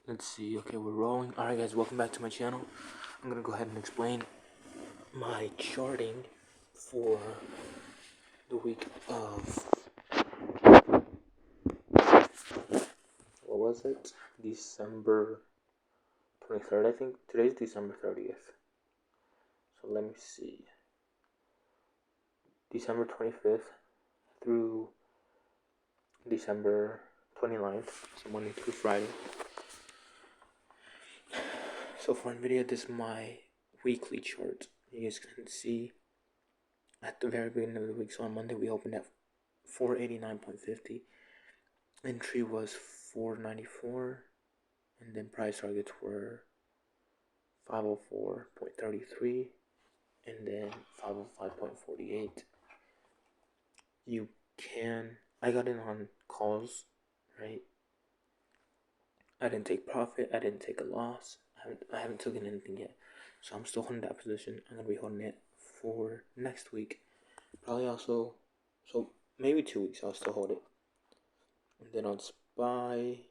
Let's see. Okay, we're rolling. Alright, guys, welcome back to my channel. I'm gonna go ahead and explain my charting for the week of what was it? December 23rd, I think. Today's December 30th. So let me see. December 25th through December 29th. So Monday through Friday. So for NVIDIA, this is my weekly chart. You guys can see at the very beginning of the week. So on Monday we opened at 489.50. Entry was 494, and then price targets were 504.33 and then 505.48. I got in on calls, right? I didn't take profit, I didn't take a loss, I haven't taken anything yet. So I'm still holding that position. I'm gonna be holding it for next week. Probably also, so maybe 2 weeks I'll still hold it. And then on Starbucks.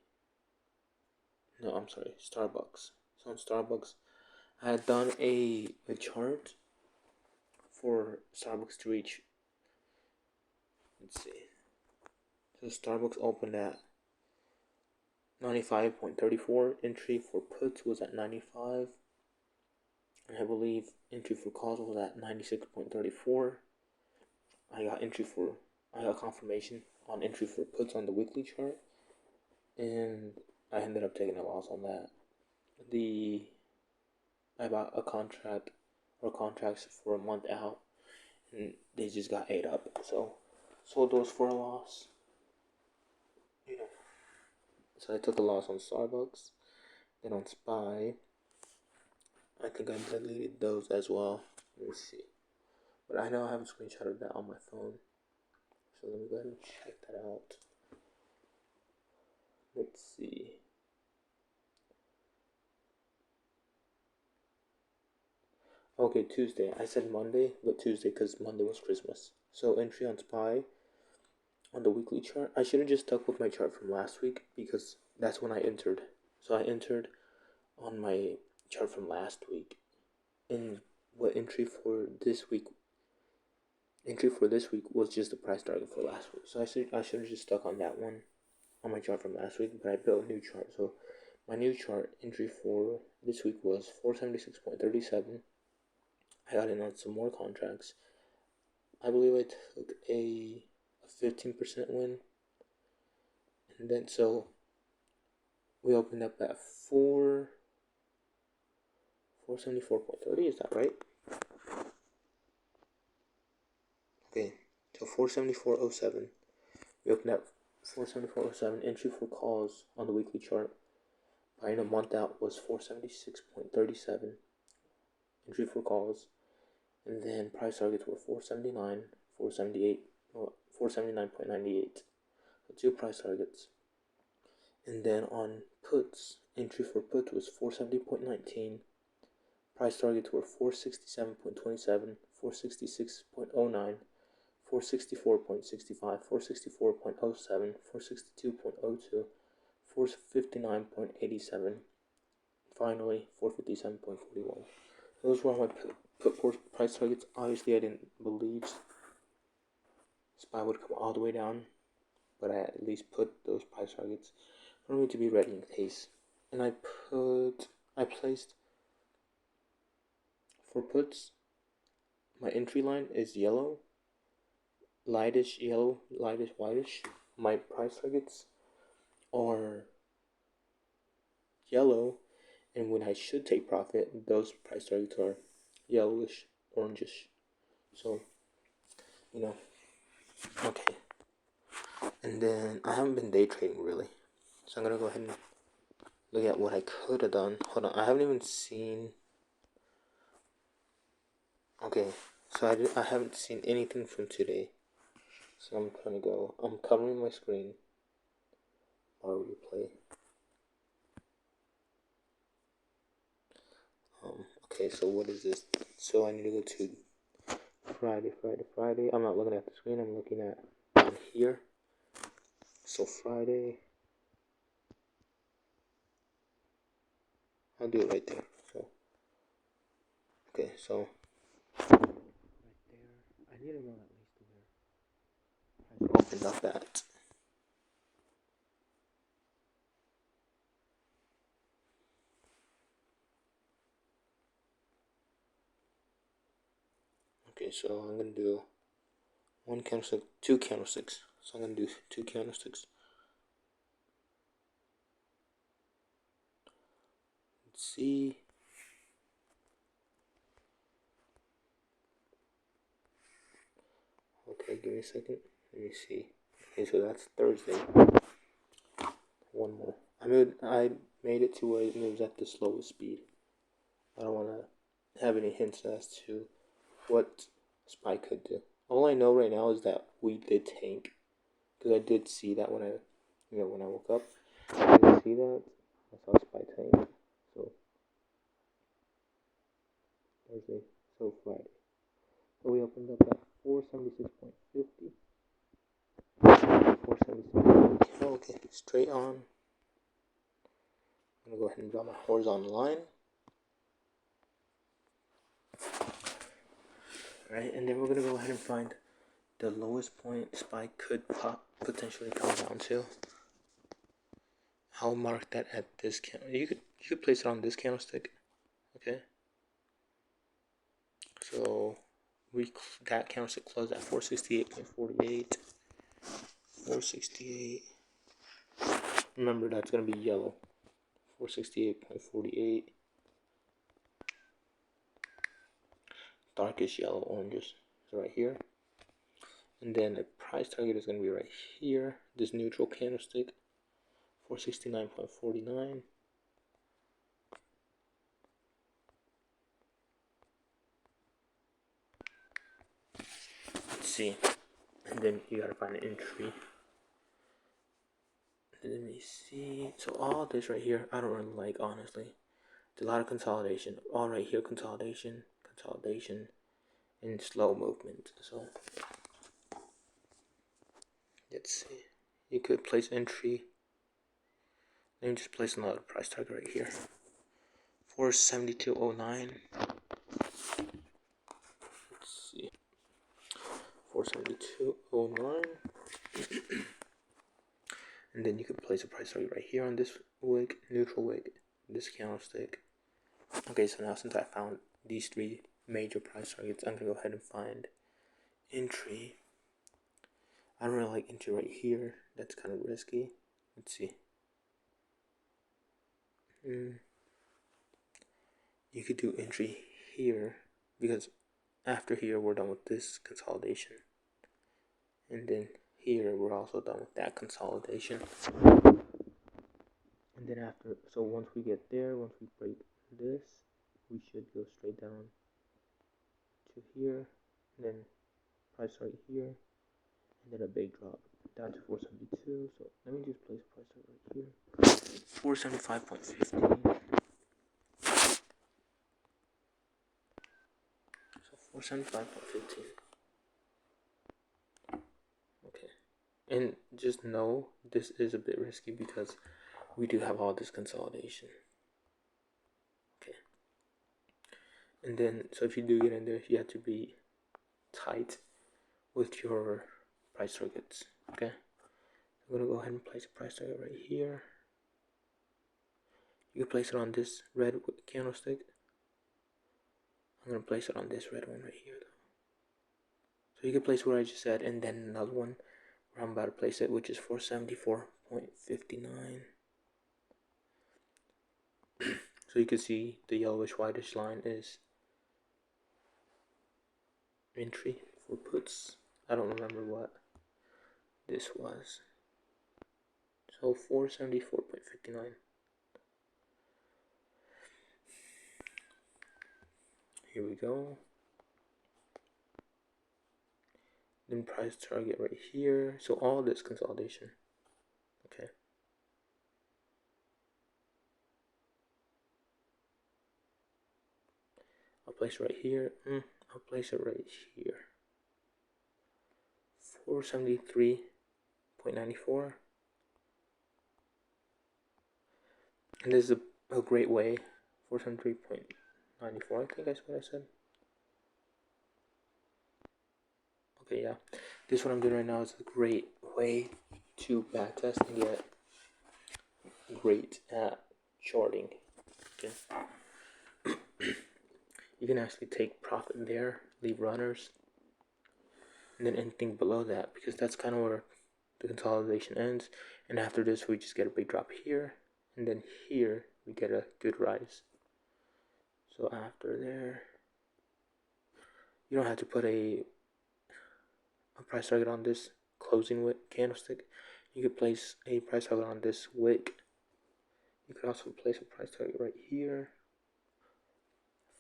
So on Starbucks, I had done a chart for Starbucks to reach. Let's see. So Starbucks opened at 95.34. Entry for puts was at 95. And I believe entry for calls was at 96.34. I got confirmation on entry for puts on the weekly chart, and I ended up taking a loss on that. I bought a contract or contracts for a month out, and they just got ate up. So sold those for a loss. So I took a loss on Starbucks. Then on SPY, I think I deleted those as well. Let me see. But I know I have a screenshot of that on my phone. So let me go ahead and check that out. Let's see. Okay, Tuesday. I said Monday, but Tuesday because Monday was Christmas. So entry on SPY on the weekly chart. I should have just stuck with my chart from last week because that's when I entered. So I entered on my chart from last week. And what entry for this week was just the price target for last week. So I should have just stuck on that one on my chart from last week, but I built a new chart. So my new chart entry for this week was 476.37. I got in on some more contracts. I believe I took a 15% win. And then so we opened up at 474.30, is that right? Okay, so 474.07. We opened at 474.07. Entry for calls on the weekly chart by a month out was 476.37. Entry for calls. And then price targets were 479, 478, 479.98. So 2 price targets. And then on puts, entry for put was 470.19. Price targets were 467.27, 466.09, 464.65, 464.07, 462.02, 459.87, finally 457.41. Those were my put price targets. Obviously, I didn't believe SPY would come all the way down, but I at least put those price targets for me to be ready in case. And I placed for puts. My entry line is yellow, lightish yellow, lightish whitish. My price targets are yellow, and when I should take profit, those price targets are yellowish, orangish. So, okay. And then I haven't been day trading really, so I'm gonna go ahead and look at what I could have done. Hold on, I haven't even seen. Okay, so I haven't seen anything from today. So I'm trying to go. I'm covering my screen while we play. Okay, so what is this? So I need to go to Friday. I'm not looking at the screen. I'm looking at down here. So Friday. I'll do it right there. So, okay, so right there. I need to know at least where I opened up at. Okay, so I'm gonna do one candlestick, two candlesticks. So I'm gonna do two candlesticks. Let's see. Okay, give me a second. Let me see. Okay, so that's Thursday. One more. I made it to where it moves at the slowest speed. I don't want to have any hints as to what SPY could do. All I know right now is that we did tank, because I did see that when I woke up. I did see that. I saw SPY tank. So Thursday, so Friday. So we opened up at 476.50. 476. Okay, straight on. I'm gonna go ahead and draw my horizontal line. Alright, and then we're gonna go ahead and find the lowest point SPY could potentially come down to. I'll mark that at this you could place it on this candlestick. Okay. So that candlestick closed at 468.48. 468. Remember, that's gonna be yellow. 468.48. Darkish yellow, oranges. So right here. And then the price target is gonna be right here. This neutral candlestick. 469.49. Let's see. And then you gotta find an entry. Let me see. So all this right here, I don't really like, honestly. It's a lot of consolidation. All right here, consolidation, and slow movement. So let's see. You could place entry. Let me just place another price target right here. 472.09. Let's see. 472.09. And then you could place a price target right here on this wick, neutral wick, this candlestick. Okay, so now since I found these three major price targets, I'm gonna go ahead and find entry. I don't really like entry right here. That's kind of risky. Let's see. You could do entry here, because after here we're done with this consolidation, and then here we're also done with that consolidation. And then after, so once we get there, once we break this, we should go straight down to here, and then price right here, and then a big drop down to 472. So let me just place price right here. 475.15. So 475.15. Okay. And just know this is a bit risky because we do have all this consolidation. Okay. And then, so if you do get in there, you have to be tight with your price targets. Okay. I'm gonna go ahead and place a price target right here. You can place it on this red candlestick. I'm gonna place it on this red one right here, though. So you can place where I just said, and then another one where I'm about to place it, which is 474.59. So you can see the yellowish whitish line is entry for puts. I don't remember what this was. So 474.59. Here we go. Then price target right here. So all this consolidation. Okay. I'll place it right here. I'll place it right here. 473.94. And this is a great way 473.94, I think that's what I said. Okay, yeah. This what I'm doing right now is a great way to backtest and get great at charting. Okay. You can actually take profit there, leave runners, and then anything below that, because that's kind of where the consolidation ends. And after this, we just get a big drop here, and then here we get a good rise. So after there, you don't have to put a price target on this closing wick candlestick. You could place a price target on this wick. You could also place a price target right here,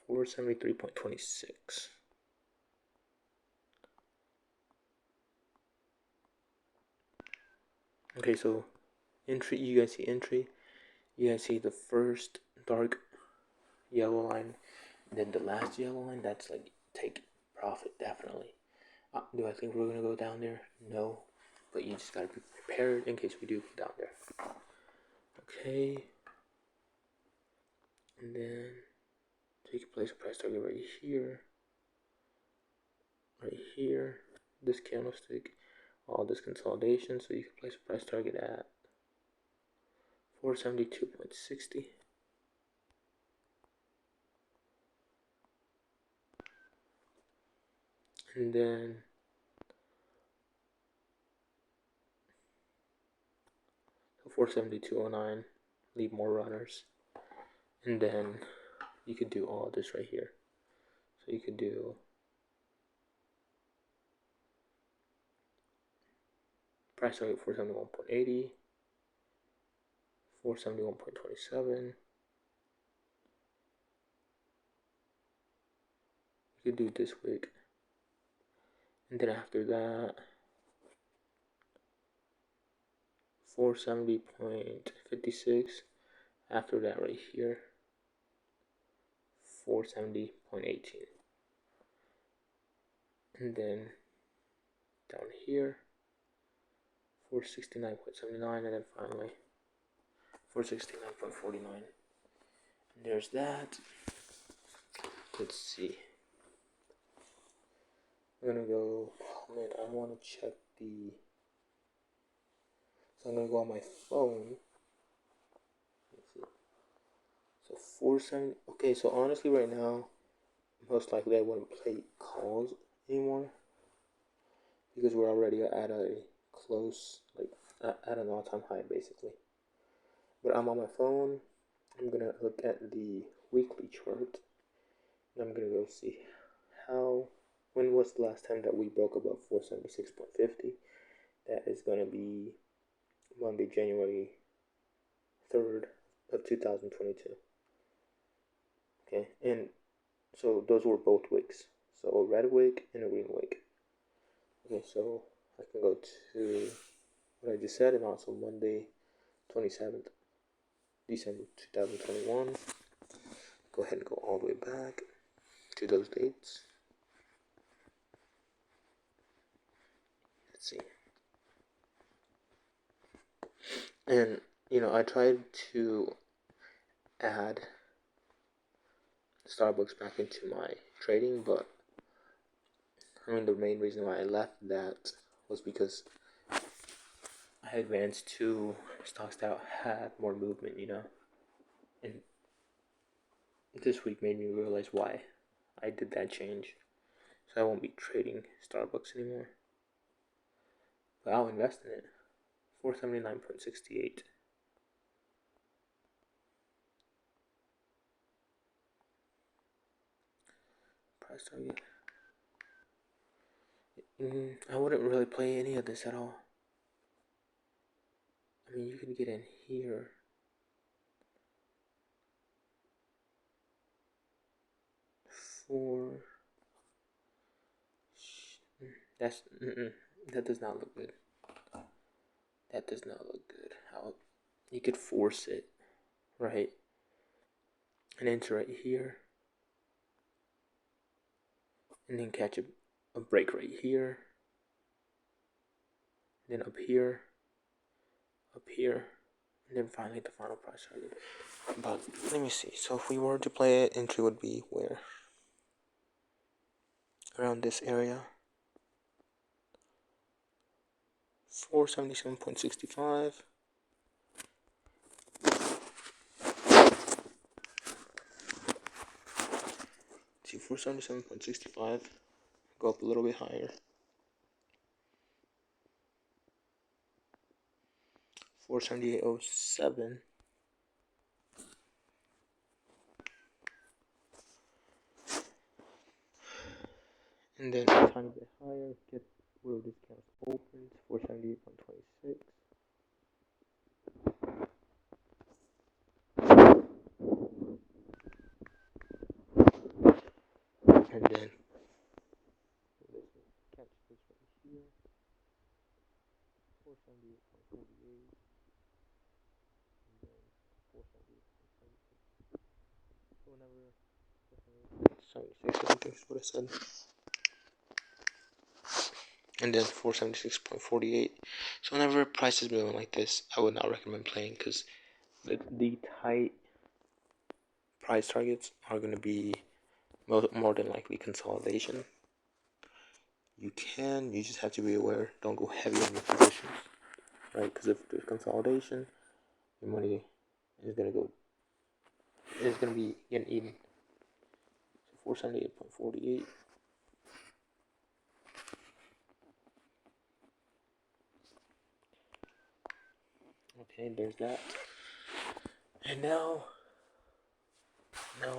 473.26. Okay, so entry, you guys see entry. You guys see the first dark yellow line, and then the last yellow line. That's like take profit, definitely. Do I think we're gonna go down there? No, but you just gotta be prepared in case we do go down there. Okay, and then so you can place a price target right here, this candlestick, all this consolidation. So you can place a price target at 472.60. And then so 472.09, leave more runners. And then you could do all this right here. So you could do price target 471.80, 471.27. You could do this wick. And then after that, 470.56. After that right here, 470.18. And then down here, 469.79, and then finally 469.49. And there's that. Let's see. I'm gonna go, oh man, I wanna check the, so I'm gonna go on my phone. Let's see. So 470, okay, so honestly right now, most likely I wouldn't play calls anymore, because we're already at a close, like at an all-time high basically. But I'm on my phone. I'm gonna look at the weekly chart, and I'm gonna go see when was the last time that we broke above 476.50. That is gonna be Monday, January 3rd of 2022. Okay, and so those were both wicks. So a red wick and a green wick. Okay, so I can go to what I just said, and also Monday, 27th December 2021. Go ahead and go all the way back to those dates. Let's see. And I tried to add Starbucks back into my trading, but the main reason why I left that was because I advanced to stocks that had more movement, and this week made me realize why I did that change. So I won't be trading Starbucks anymore, but I'll invest in it. 479.68. Price target. I wouldn't really play any of this at all. You can get in here. That does not look good. That does not look good. How you could force it, right? And enter right here, and then catch a break right here, then up here, and then finally the final price target. But let me see. So if we were to play it, entry would be where? Around this area. 477.65. See, 477.65. Go up a little bit higher. 478.07. And then a tiny bit higher, get where this count opens, 478.26. And then catch this right here, 478.48. And then 478.76. So whenever 478.76, I think is what I said. And then 476.48. So whenever price is moving like this, I would not recommend playing, because the tight price targets are going to be more than likely consolidation. You just have to be aware, don't go heavy on your positions, right? Because if there's consolidation, your money is going to be getting eaten. So 478.48. Okay, there's that. And now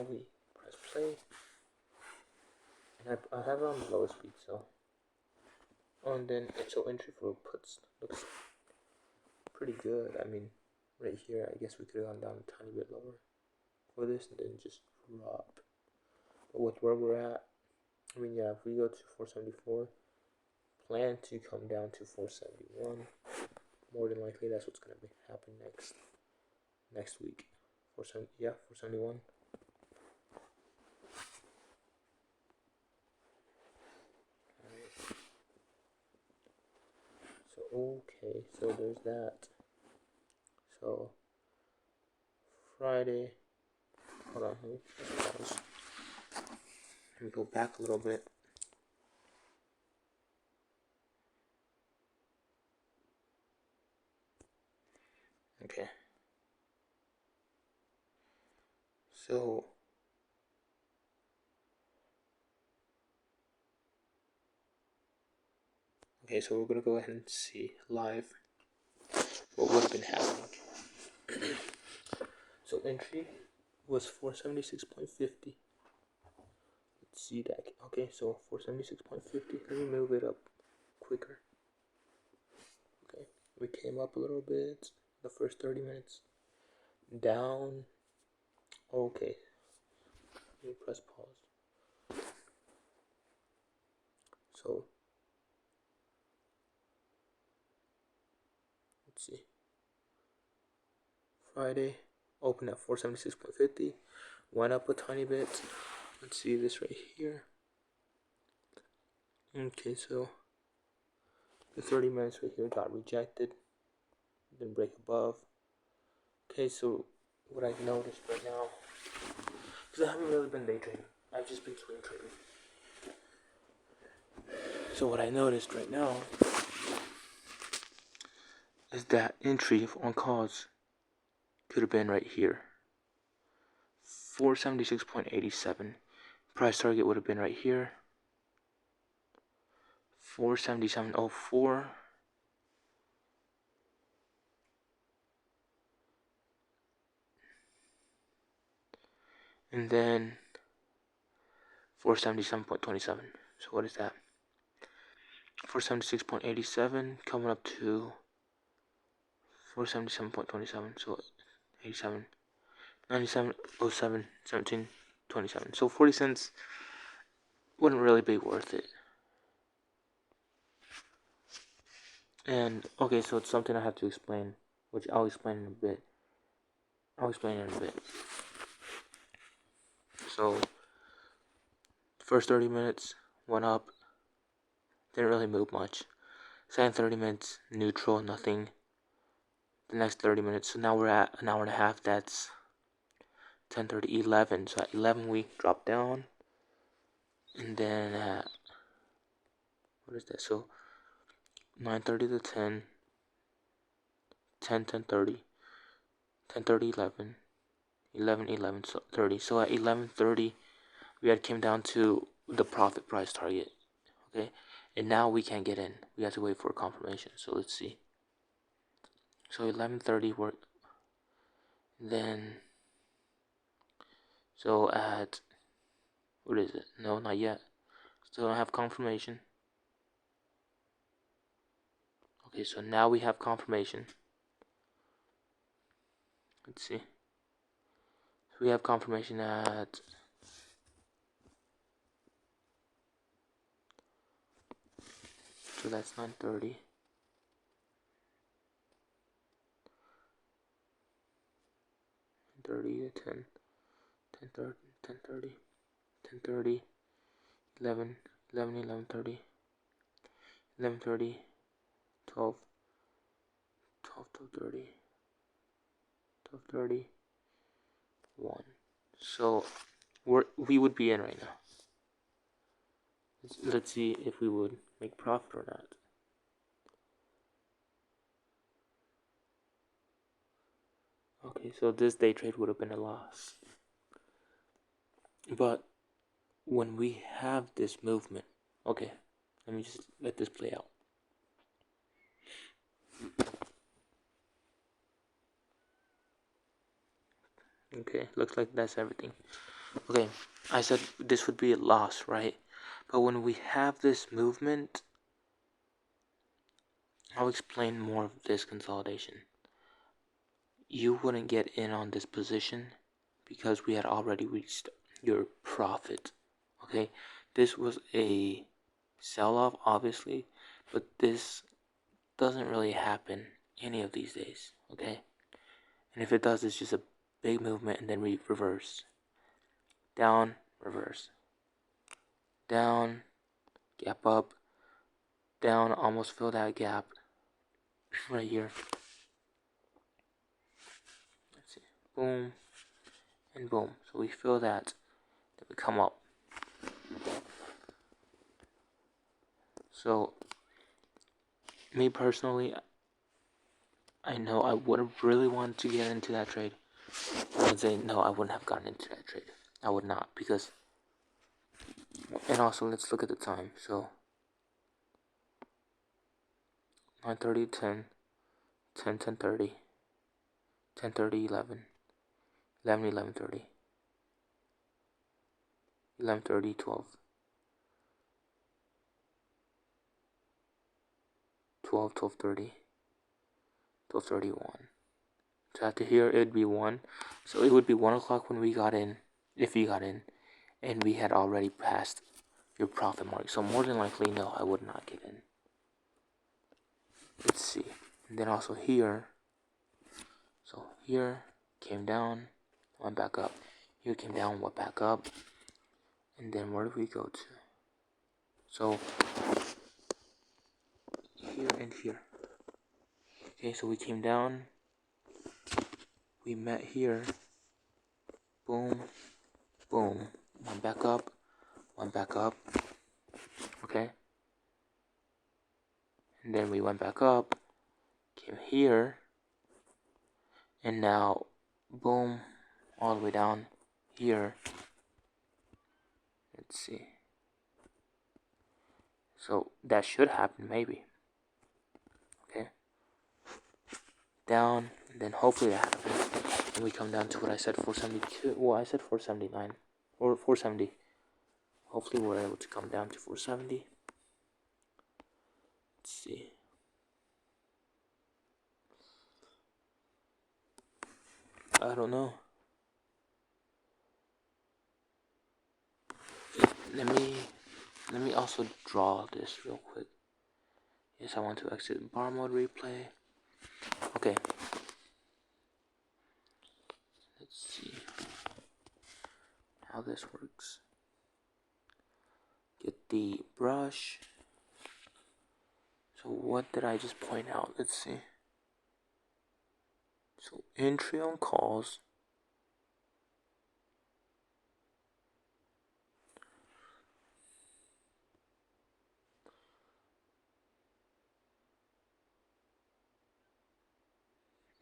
we press play. And I have it on the lowest speed, so. And then so entry for puts looks pretty good. I mean, right here, I guess we could have gone down a tiny bit lower for this and then just drop. But with where we're at, I mean, yeah, if we go to 474, plan to come down to 471. More than likely, that's what's gonna happen next week. 471. So okay, so there's that. So Friday. Hold on, let me pause. Let me go back a little bit. Okay. So we're gonna go ahead and see live what would have been happening. So entry was 476.50. Let's see that. Okay, so 476.50. Let me move it up quicker. Okay, we came up a little bit the first 30 minutes. Down. Okay. Let me press pause. So let's see. Friday opened at 476.50. Went up a tiny bit. Let's see this right here. Okay, so the 30 minutes right here got rejected. Didn't break above. Okay, so what I've noticed right now, because I haven't really been day trading, I've just been swing trading. So what I noticed right now is that entry on calls could have been right here. 476.87. Price target would have been right here. 477.04. And then 477.27. So what is that? 476.87 coming up to 477.27. So 87, 97, 07, 17, 27. So 40 cents wouldn't really be worth it. And okay, so it's something I have to explain, which I'll explain in a bit. So first 30 minutes went up, didn't really move much. Second 30 minutes neutral, nothing. the next 30 minutes. So now we're at an hour and a half. That's 10:30, 11. So at 11 we drop down, and then at, what is that? So 9:30 to 10, 10, 10:30, 10:30, 11, 11, 11:30. So at 11:30 we had came down to the profit price target. Okay, and now we can't get in. We have to wait for confirmation. So let's see. So 11:30 we're then. So at, what is it? No, not yet. Still don't have confirmation. Okay, so now we have confirmation. Let's see. So we have confirmation at, so that's 9:30. 30 to 10, 10:30, 10:30, 10:30, 11, 11, 11:30, 11:30, 12, 12, 12:30, 12:30, 1. So we would be in right now. Let's see if we would make profit or not. Okay, so this day trade would have been a loss. But when we have this movement, okay, let me just let this play out. Okay, looks like that's everything. Okay, I said this would be a loss, right? But when we have this movement, I'll explain more of this consolidation. You wouldn't get in on this position because we had already reached your profit. Okay, this was a sell-off, obviously, but this doesn't really happen any of these days. Okay, and if it does, it's just a big movement and then we reverse. Down, reverse. Down, gap up, down, almost fill that gap right here. Let's see, boom, and boom. So we fill that, then we come up. So, me personally, I know I would have really wanted to get into that trade. I would say no, I wouldn't have gotten into that trade. I would not, because, and also let's look at the time. So 9:30, 10, 10, 10:30, 10:30, 11, 11, 11:30, 11:30, 12, 12, 12:30, 12:31. So after here it would be 1. So it would be 1 o'clock when we got in, if we got in, and we had already passed your profit mark. So more than likely, no, I would not get in. Let's see. And then also here, so here came down, went back up. Here came down, went back up. And then where did we go to? So here and here. Okay, so we came down, we met here, boom, boom, went back up, okay, and then we went back up, came here, and now, boom, all the way down here. Let's see. So that should happen, maybe. Okay. Down, and then hopefully that happens. And we come down to what I said, 472. Well, I said 479 or 470. Hopefully we're able to come down to 470. Let's see. I don't know. Let me also draw this real quick. Yes, I want to exit bar mode replay. Okay. Let's see how this works. Get the brush. So what did I just point out? Let's see. So entry on calls.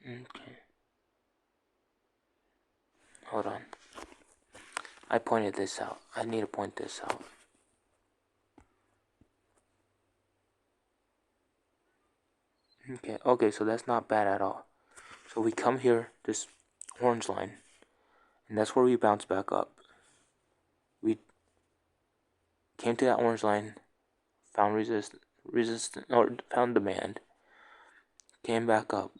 Okay. Hold on. I pointed this out. I need to point this out. Okay, so that's not bad at all. So we come here, this orange line, and that's where we bounce back up. We came to that orange line, found resistance, or found demand, came back up,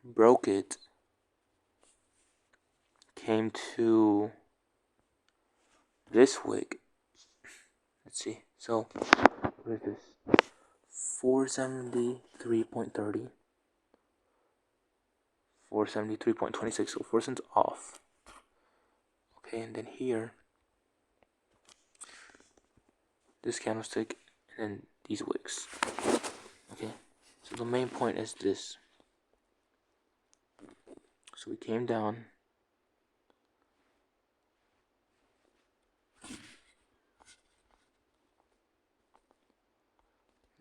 broke it, came to this wick. Let's see. So what is this? 473.30. 473.26. So 4 cents off. Okay, and then here, this candlestick, and then these wicks. Okay, so the main point is this. So we came down.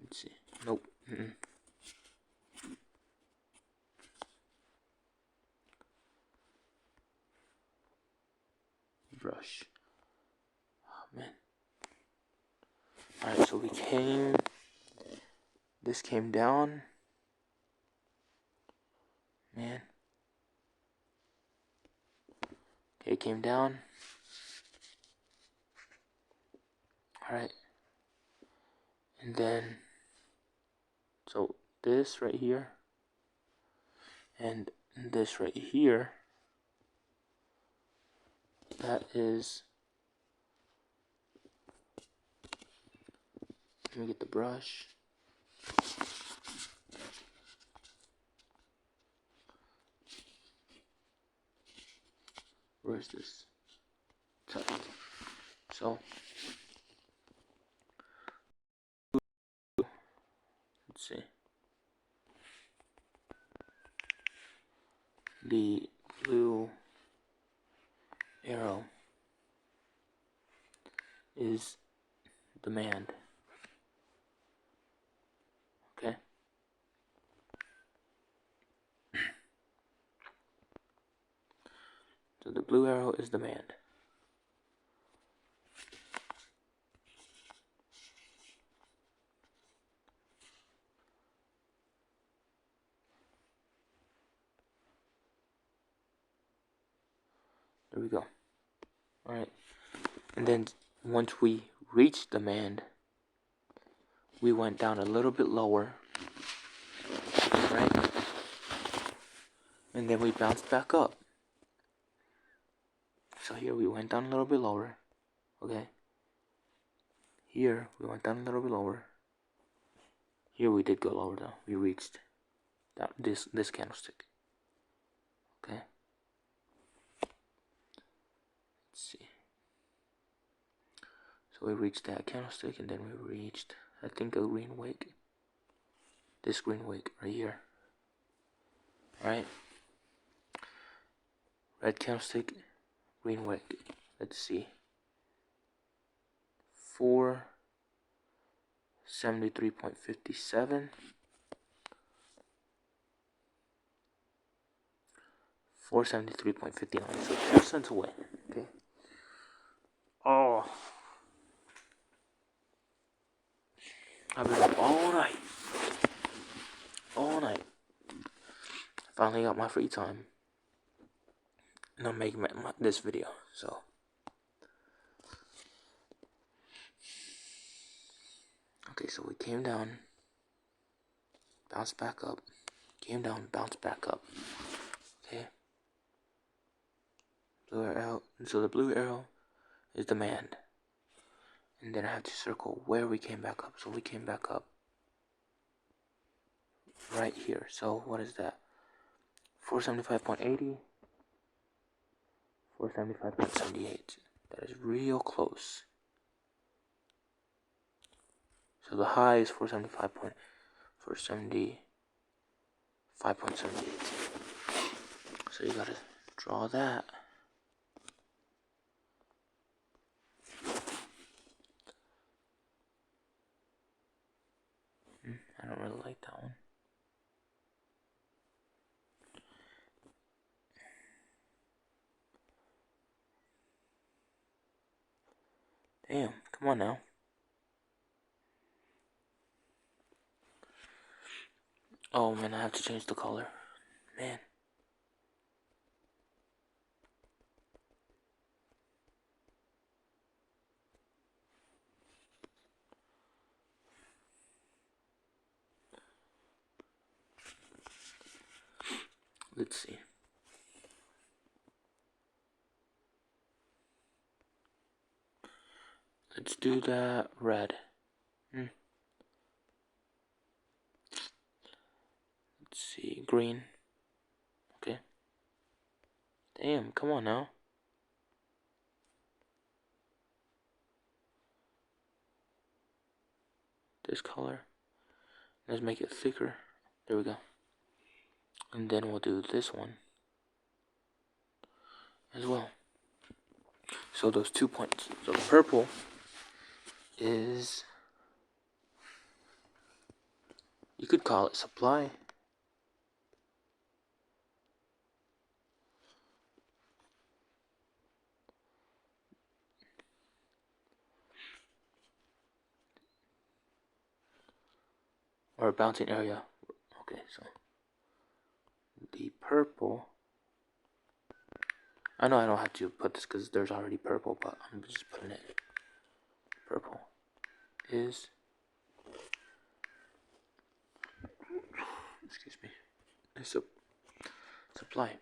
Let's see. Nope. Brush. Oh man. Alright, so this came down. Man. Okay, it came down. Alright. And then, so this right here, and this right here, that is, let me get the brush. Where is this? So, let's see. The blue arrow is demand. Okay. So the blue arrow is demand. There we go. Alright. And then once we reached demand, we went down a little bit lower. Right? And then we bounced back up. So here we went down a little bit lower. Okay. Here we went down a little bit lower. Here we did go lower though. We reached that this candlestick. Okay. Let's see. So we reached that candlestick, and then we reached, I think, a green wick. This green wick right here. Right? Red candlestick, green wick. Let's see. 473.57. 473.59. So 2 cents away. Okay. Oh. I've been up all night. All night. Finally got my free time. And I'm making this video. So. Okay, so we came down. Bounced back up. Came down, bounced back up. Okay. Blue arrow. So the blue arrow is demand. And then I have to circle where we came back up. So we came back up right here. So what is that? 475.80. 475.78. That is real close. So the high is 475.78. So you gotta draw that. I don't really like that one. Damn, come on now. Oh man, I have to change the color. Man. Let's see. Let's do that red. Let's see, green. Okay. Damn, come on now. This color. Let's make it thicker. There we go. And then we'll do this one as well. So those 2 points. So purple is, you could call it supply. Or a bouncing area. Okay, so the purple, I know I don't have to put this because there's already purple, but I'm just putting it. Purple is, excuse me, is supply.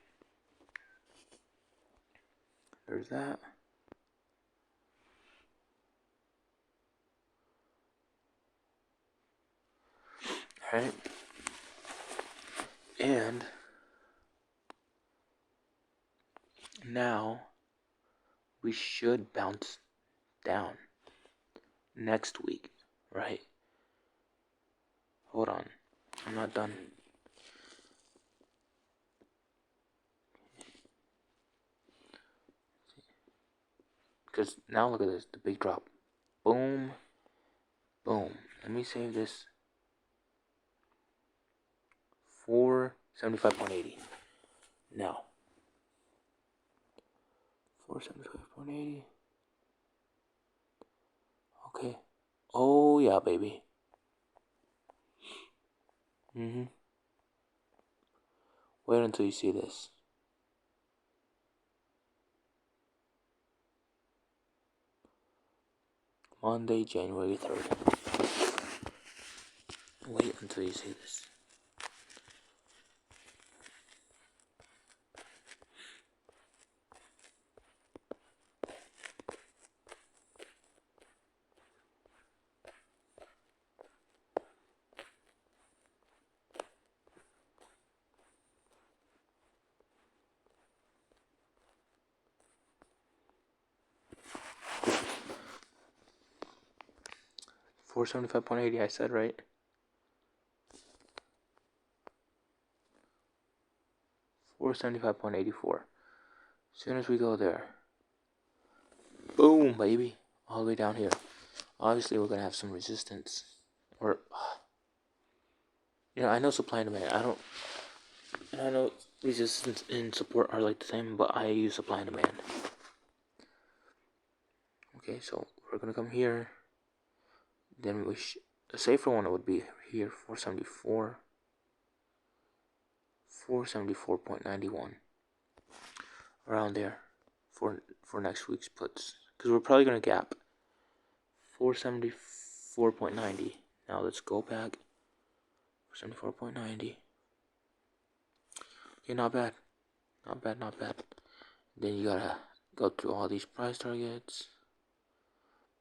There's that. Alright. And now we should bounce down next week, right? Hold on, I'm not done. Because now look at this, the big drop. Boom, boom. Let me save this. 475.80. Now, 475.80. Okay. Oh yeah, baby. Wait until you see this. Monday, January 3rd. Wait until you see this. $475.80, I said, right? $475.84. As soon as we go there, boom, baby, all the way down here. Obviously, we're gonna have some resistance, or I know supply and demand. I know resistance and support are like the same, but I use supply and demand. Okay, so we're gonna come here. Then a safer one would be here, 474. 474.91, around there for next week's puts, because we're probably gonna gap 474.90. Now let's go back. 474.90. Okay, not bad. Then you gotta go through all these price targets.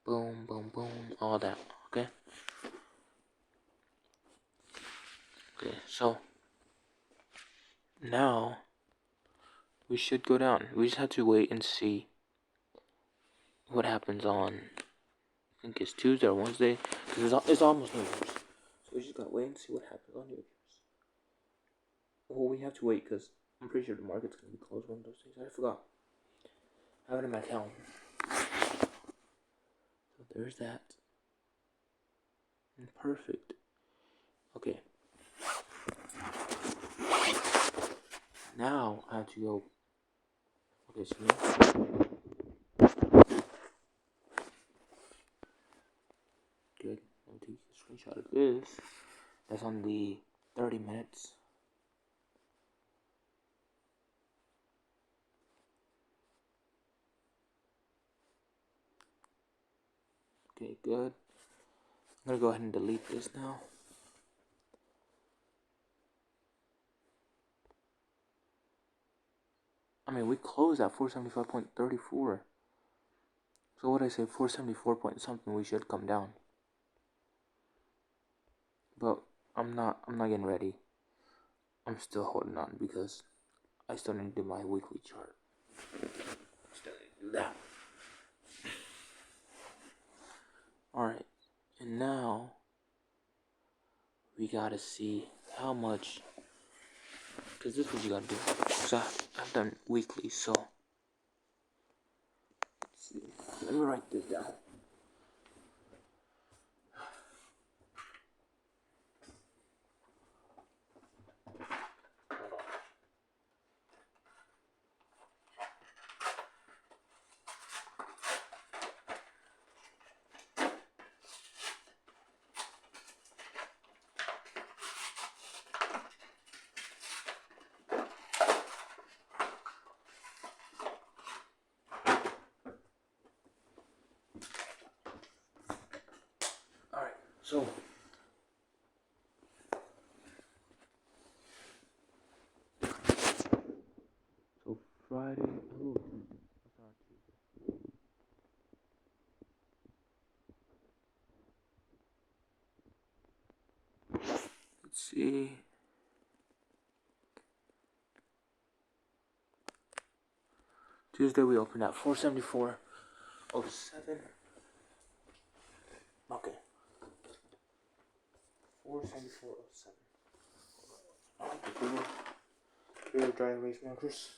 Boom, boom, boom, all that. Okay. Okay, so now we should go down. We just have to wait and see what happens on, I think it's Tuesday or Wednesday, because it's almost New Year's. So we just gotta wait and see what happens on New Year's. Well, we have to wait because I'm pretty sure the market's gonna be closed one of those days. I forgot. I have it in my calendar. So there's that. And perfect. Okay. Now I have to go. Okay, so good. Let me take a screenshot of this. That's on the 30 minutes. Okay, good. I'm gonna go ahead and delete this now. I mean, we closed at 475.34. So what I say, 474 point something, we should come down. But I'm not getting ready. I'm still holding on because I still need to do my weekly chart. Still need to do that. Alright, and now we gotta see how much, because this is what you gotta do. So I've done weekly, so let's see. Let me write this down. Alright, so Friday, oh, that's not Tuesday. Let's see. Tuesday we opened at 474.07. Okay. 474.07. I like the Google dry erase markers.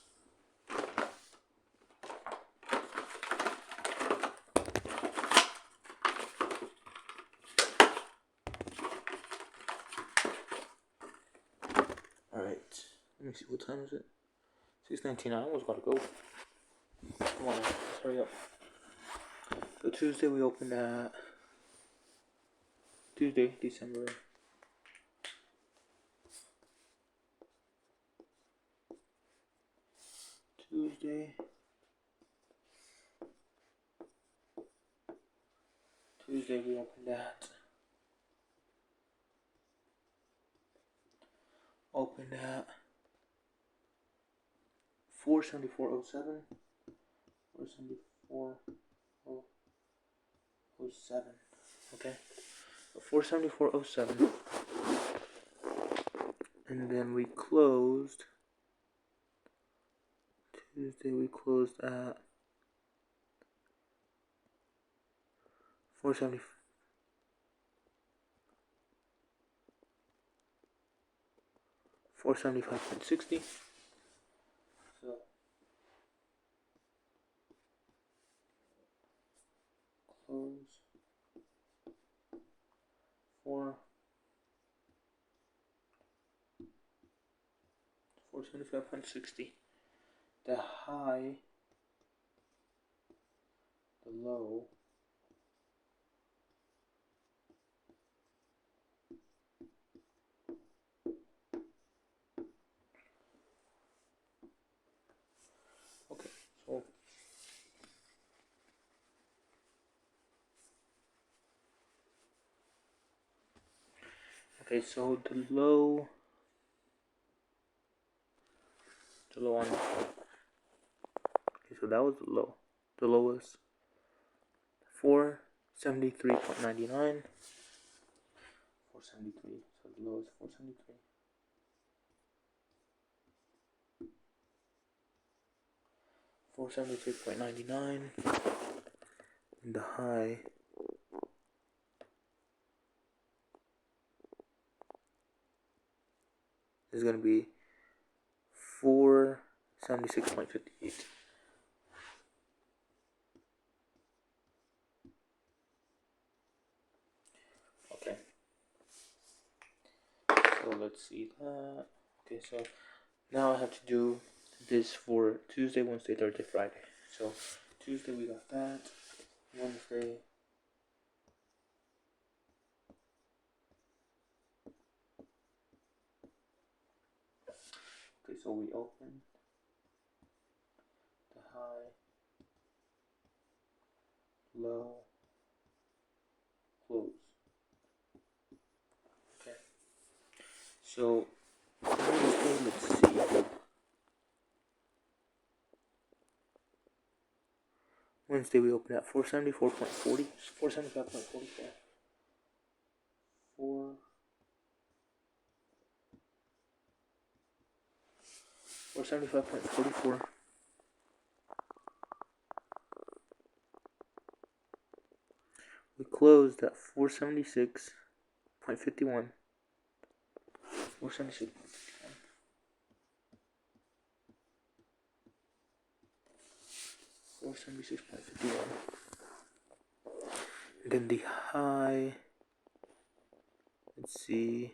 Alright. Let me see, what time is it? 6:19. I almost gotta go. Come on, let's hurry up. So Tuesday we opened at Tuesday, December. Tuesday we opened at 474.07. 474.07. Okay. 474.07. And then we closed. Tuesday we closed at 470. 475.60. So close 475.60. The high, the low, okay, so the low on, okay, so that was the low. The low was 473.99. 473, so the low is 473. 473.99, and the high is going to be 4 76.58. Okay. So let's see that. Okay, so now I have to do this for Tuesday, Wednesday, Thursday, Friday. So Tuesday we got that. Wednesday. Okay, so we open the high, low, close. Okay. So Wednesday, let's see. Wednesday we open at 474.40, 475.44. 475.44. We closed at 476.51. 476. 476.51. And then the high, let's see.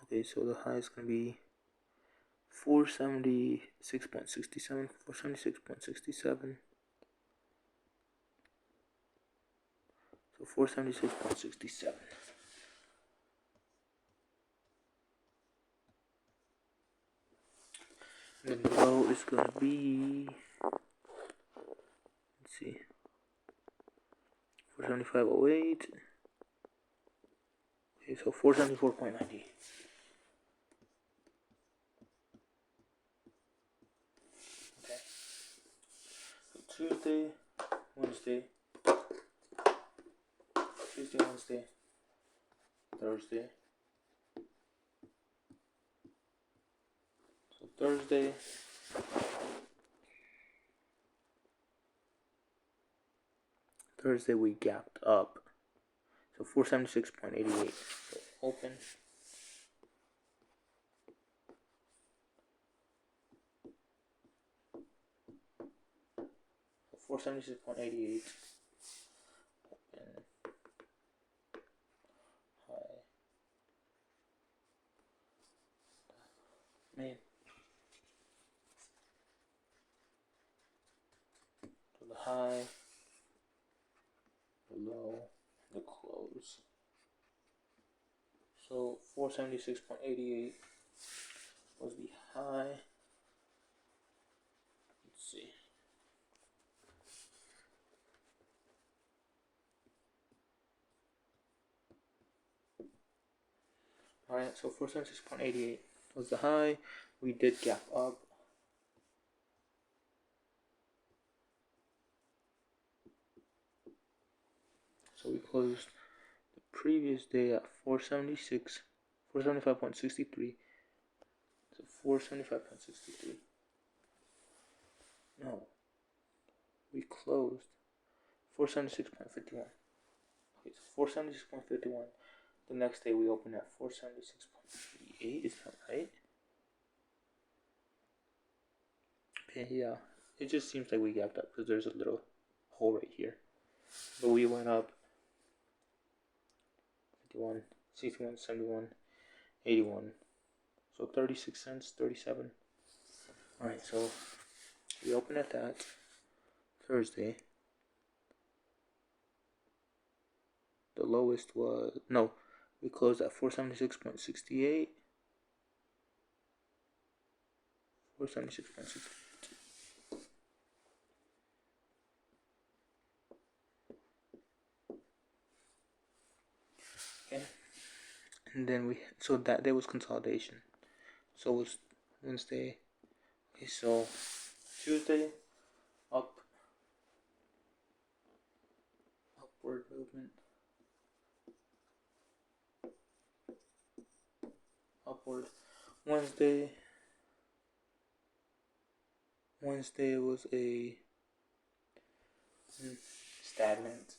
Okay, so the high is going to be 476.67, 476.67. So 476.67. And the low is going to be, let's see, 475.08. Okay, so 474.90. Okay. So Tuesday, Wednesday, Thursday. So Thursday we gapped up. So 476.88. So open. So 476.88. Open. High. Man. To the high. The low. The close. So 476.88 was the high. Let's see. Alright, so 476.88 was the high. We did gap up. So we closed the previous day at 475.63. So 475.63. No. We closed 476.51. Okay, so 476.51. The next day we opened at 476.38. Is that right? Okay, yeah. It just seems like we gapped up because there's a little hole right here. But we went up 51, 61, 71, 81. So 36 cents, 37. Alright, so we opened at that Thursday. The lowest was, no, we closed at 476.68. 476.68. Okay. And then so that day was consolidation. So it was Wednesday. Okay, so Tuesday, upward movement. Upward. Wednesday was a stagnant.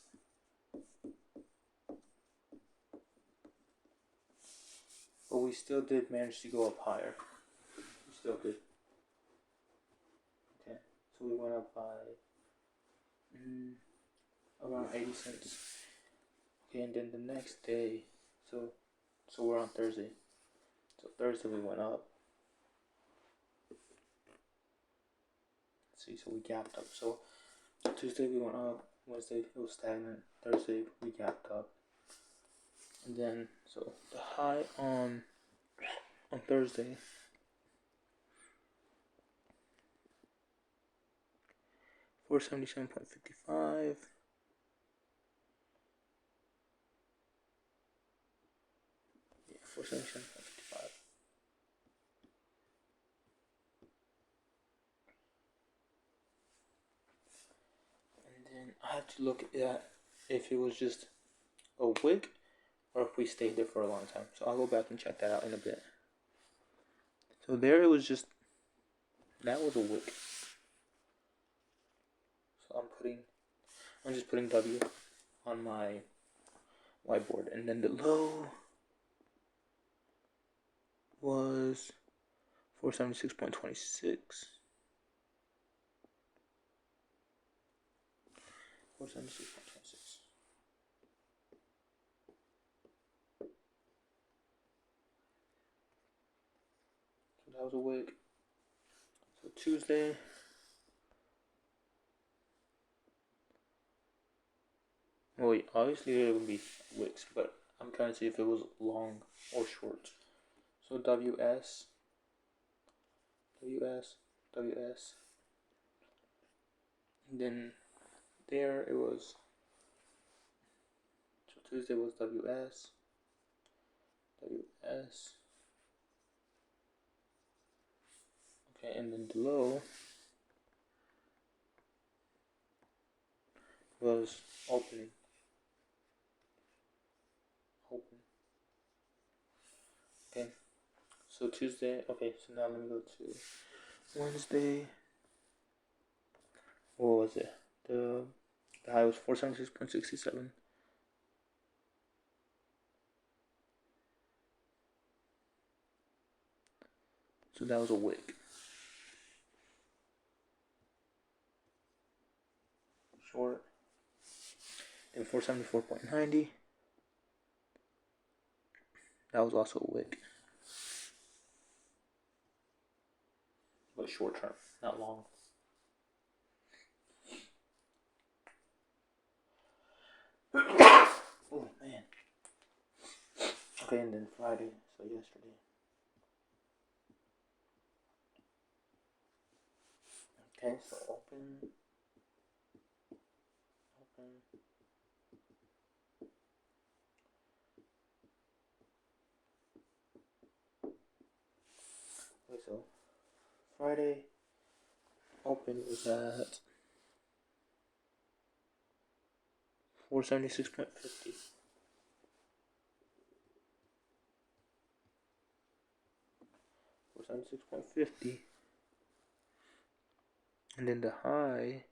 but we still did manage to go up higher. We still did. Okay, so we went up by around 80 cents. Okay, and then the next day, so we're on Thursday. So Thursday we went up. Let's see, so we gapped up. So Tuesday we went up. Wednesday it was stagnant. Thursday we gapped up. And then so the high on Thursday $477.55. Yeah, $477.55. And then I had to look at if it was just a wick or if we stayed there for a long time. So I'll go back and check that out in a bit. So there it was just, that was a wick. So I'm just putting W on my whiteboard. And then the low was 476.26. 476.26. So that was a wick. So Tuesday, well, obviously there would be wicks, but I'm trying to see if it was long or short. So WS, and then there it was. So Tuesday was WS. Okay, and then the low was opening. Okay, so Tuesday. Okay, so now let me go to Wednesday. What was it? The high was 476.67. So that was a wick. Short. And 474.90. That was also a wick. But short term, not long. Oh man. Okay, and then Friday, so yesterday. Okay, so open. Okay, so Friday open was at 476.50. 476.50. And then the high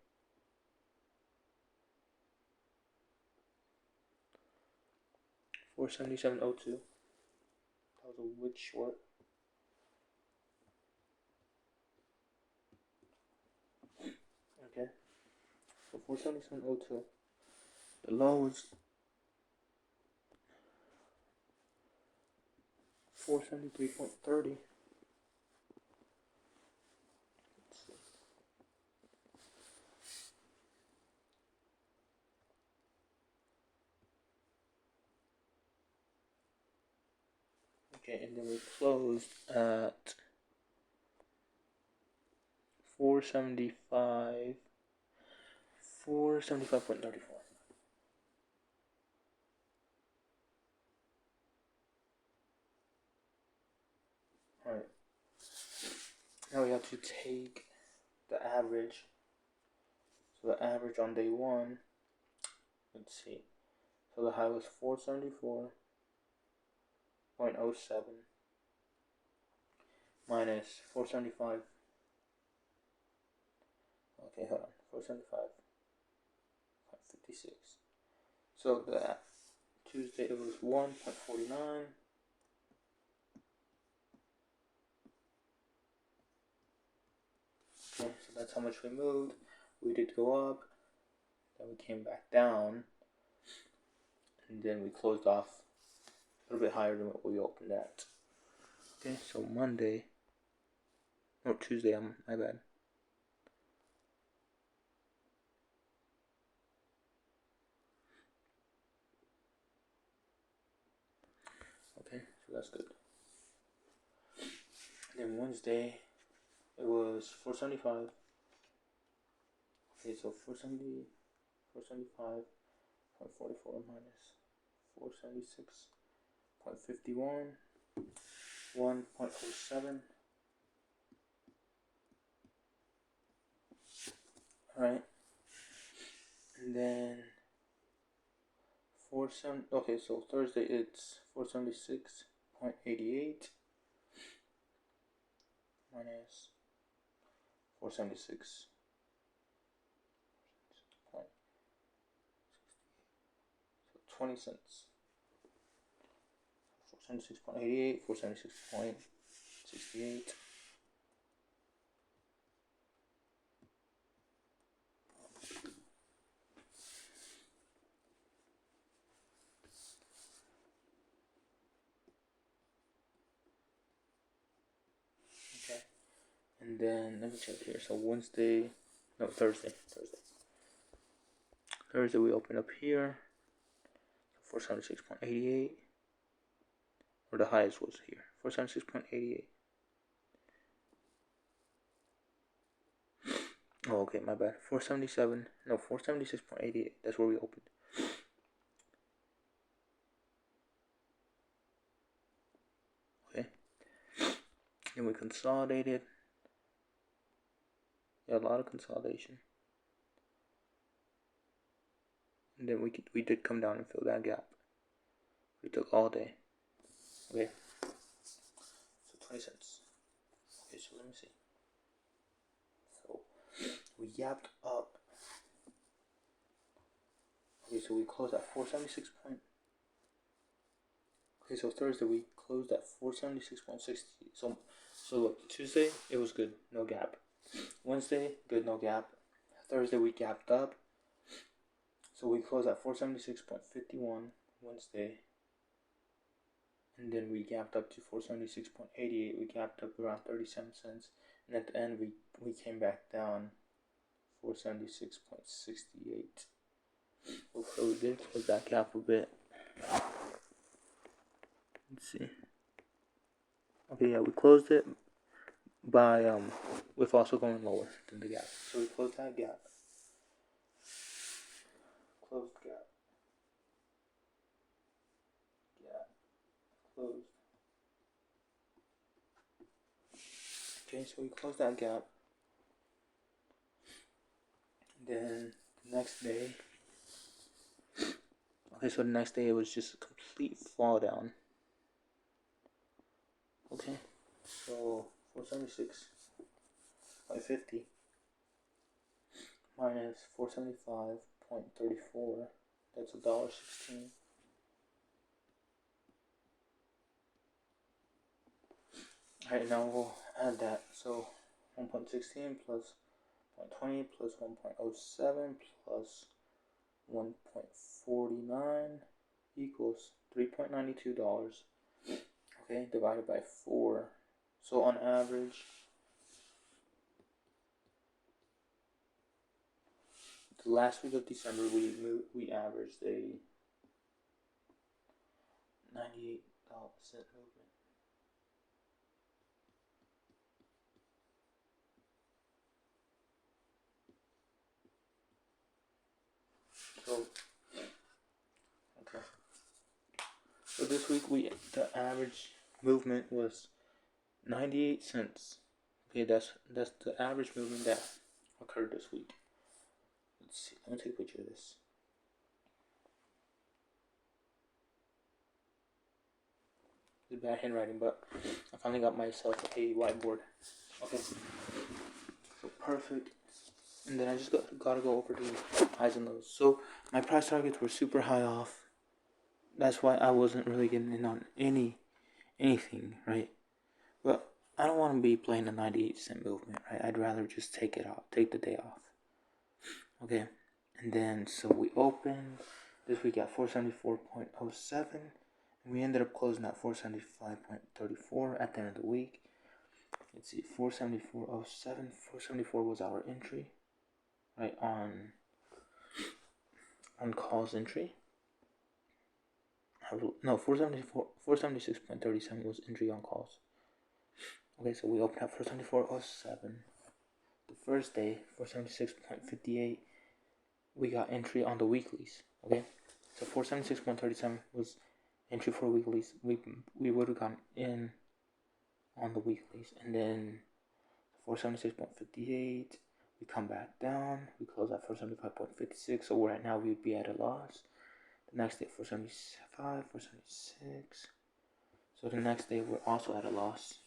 $477.02. That was a wick short. Okay. So 477.02. The low was 473.30. Okay, and then we closed at 475. 475.34. Alright. Now we have to take the average. So the average on day one, let's see. So the high was 474.07 minus 475. Okay, hold on. 475.56. So the Tuesday it was 1.49. that's how much we moved. We did go up, then we came back down, and then we closed off a little bit higher than what we opened at. Okay, so Monday, or Tuesday, my bad. Okay, so that's good. And then Wednesday, it was 475. Okay, so 475.44 minus 476.51, 1.07. Alright. And then okay, so Thursday it's 476.88 minus 476. So 20 cents. 476.88, 476.68. Okay. And then let me check here. So Thursday we open up here. 476.88. Or the highest was here. 476.88. Oh, okay, my bad. 476.88. That's where we opened. Okay. Then we consolidated. Yeah, a lot of consolidation. And then we did come down and fill that gap. It took all day. Okay. So 20 cents. Okay, so let me see. So we yapped up. Okay, so we closed at 476. Okay, so Thursday we closed at 476.60. So look, Tuesday it was good, no gap. Wednesday, good, no gap. Thursday we gapped up. So we closed at 476.51 Wednesday. And then we gapped up to 476.88. We gapped up around 37 cents. And at the end we came back down 476.68. So we did close that gap a bit. Let's see. Okay, yeah, we closed it by with also going lower than the gap. So we closed that gap. Closed gap. Gap. Closed. Okay, so we closed that gap. Then the next day. Okay, so the next day it was just a complete fall down. Okay, so 476.50 minus 475.34. That's $1.16. Alright, now we'll add that. So 1.16 plus 0.20 plus 1.07 plus 1.49 equals $3.92. Okay, divided by 4. So on average, the last week of December we averaged a 98% movement. So okay. So this week the average movement was 98 cents. Okay, that's the average movement that occurred this week. Let's see. Let me take a picture of this. It's bad handwriting, but I finally got myself a whiteboard. Okay. So perfect. And then I just gotta go over the highs and lows. So my price targets were super high off. That's why I wasn't really getting in on anything, right? But I don't want to be playing the 98-cent movement, right? I'd rather just take it off, take the day off. Okay, and then so we opened this week at 474.07, and we ended up closing at 475.34 at the end of the week. Let's see, 474.07. 474 was our entry, right, on calls entry. No, 476.37 was entry on calls. Okay, so we opened at 474.07. The first day, 476.58, we got entry on the weeklies. Okay, so 476.37 was entry for weeklies. We would have gone in on the weeklies, and then 476.58, we come back down. We close at 475.56. So right now we would be at a loss. The next day 475, 476. So the next day we're also at a loss,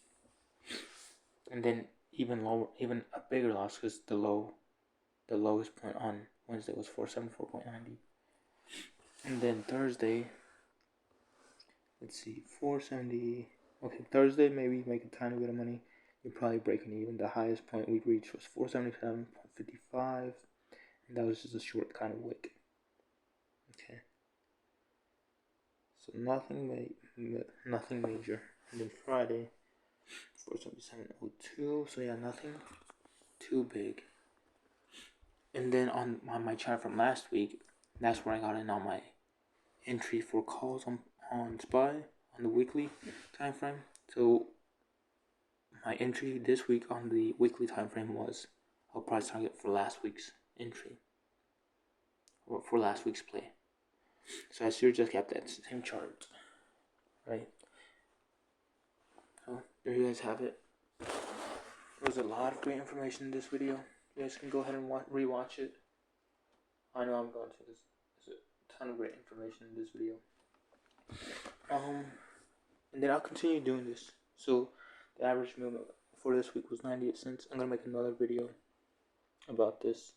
and then even lower, even a bigger loss, because the lowest point on Wednesday was 474.90, and then Thursday, let's see, 470. Okay, Thursday maybe make a tiny bit of money. You're probably breaking even. The highest point we reached was 477.55, and that was just a short kind of wick. Okay, so nothing major. And then Friday, 477.02. So yeah, nothing too big. And then on my chart from last week, that's where I got in on my entry for calls on SPY on the weekly time frame. So my entry this week on the weekly time frame was a price target for last week's entry, or for last week's play. So I should just kept that same chart, right? So there you guys have it. There was a lot of great information in this video. You guys can go ahead and rewatch it. I know I'm going to. There's a ton of great information in this video. And then I'll continue doing this. So the average movement for this week was 98 cents. I'm gonna make another video about this.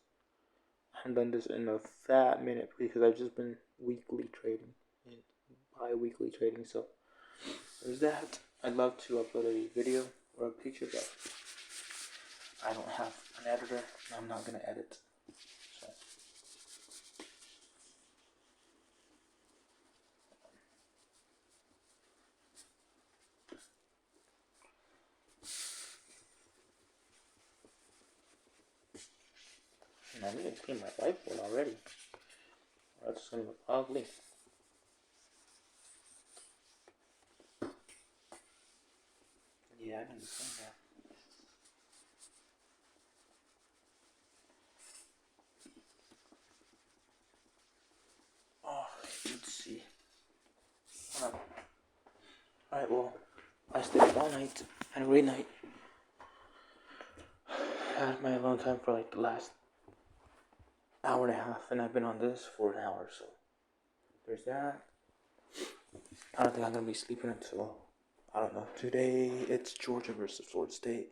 I haven't done this in a fat minute because I've just been weekly trading and bi-weekly trading. So there's that. I'd love to upload a video or a picture, but I don't have an editor and I'm not gonna edit. So and I need to clean my whiteboard already. That's gonna look ugly. Yeah, I can see that. Oh, let's see. Alright, well, I stayed up all night. Had a great night. I had my alone time for like the last hour and a half, and I've been on this for an hour, so there's that. I don't think I'm gonna be sleeping until, I don't know. Today it's Georgia versus Florida State.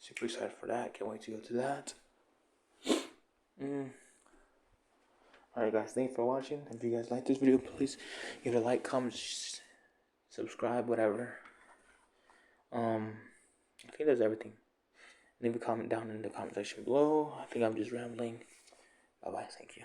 Super excited for that. Can't wait to go to that. Alright guys, thank you for watching. If you guys like this video, please give it a like, comment, subscribe, whatever. I think that's everything. Leave a comment down in the comment section below. I think I'm just rambling. Bye bye, thank you.